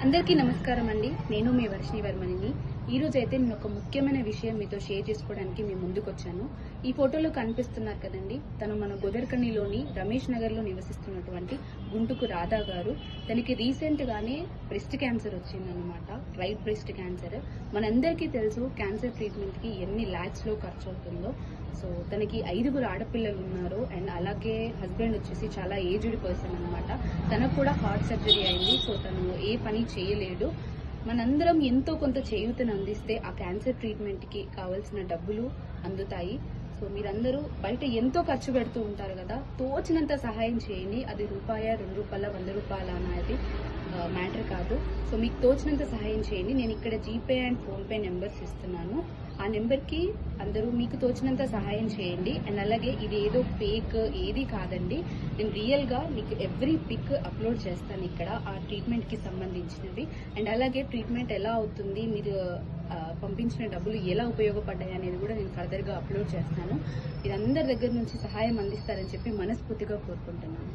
అందరికీ నమస్కారం అండి. నేను మీ వర్షిణి వర్మని. ఈ రోజు అయితే నేను ఒక ముఖ్యమైన విషయం మీతో షేర్ చేసుకోవడానికి మీ ముందుకు వచ్చాను. ఈ ఫోటోలో కనిపిస్తున్నారు కదండి, తను మన గోదర్కనిలోని రమేష్ నగర్ లో నివసిస్తున్నటువంటి గుంటుకు రాధా గారు. తనకి రీసెంట్ గానే బ్రెస్ట్ క్యాన్సర్ వచ్చిందనమాట, రైట్ బ్రెస్ట్ క్యాన్సర్. మనందరికీ తెలుసు క్యాన్సర్ ట్రీట్మెంట్ కి ఎన్ని లాక్స్ లో ఖర్చు అవుతుందో. సో తనకి 5 ఆడపిల్లలు ఉన్నారు అండ్ అలాగే హస్బెండ్ వచ్చేసి చాలా ఏజ్డ్ పర్సన్ అనమాట. తనకు కూడా హార్ట్ సర్జరీ అయింది. సో తను ఏ పని చేయలేడు. మనందరం ఎంతో కొంత చేయూతను అందిస్తే ఆ క్యాన్సర్ ట్రీట్మెంట్ కి కావాల్సిన డబ్బులు అందుతాయి. సో మీరందరూ బయట ఎంతో ఖర్చు పెడుతూ ఉంటారు కదా, తోచినంత సహాయం చేయండి. అది రూపాయ, 2 రూపాయల, 100 రూపాయల అనేది మ్యాటర్ కాదు. సో మీకు తోచినంత సహాయం చేయండి. నేను ఇక్కడ జీపే అండ్ ఫోన్పే నెంబర్స్ ఇస్తున్నాను. ఆ నెంబర్కి అందరూ మీకు తోచినంత సహాయం చేయండి. అండ్ అలాగే ఇది ఏదో ఫేక్ ఏది కాదండి, నేను రియల్గా మీకు ఎవ్రీ పిక్ అప్లోడ్ చేస్తాను ఇక్కడ ఆ ట్రీట్మెంట్కి సంబంధించినవి. అండ్ అలాగే ట్రీట్మెంట్ ఎలా అవుతుంది, మీరు పంపించిన డబ్బులు ఎలా ఉపయోగపడ్డాయి అనేది కూడా నేను ఫర్దర్గా అప్లోడ్ చేస్తాను. మీరందరి దగ్గర నుంచి సహాయం అందిస్తారని చెప్పి మనస్ఫూర్తిగా కోరుకుంటున్నాను.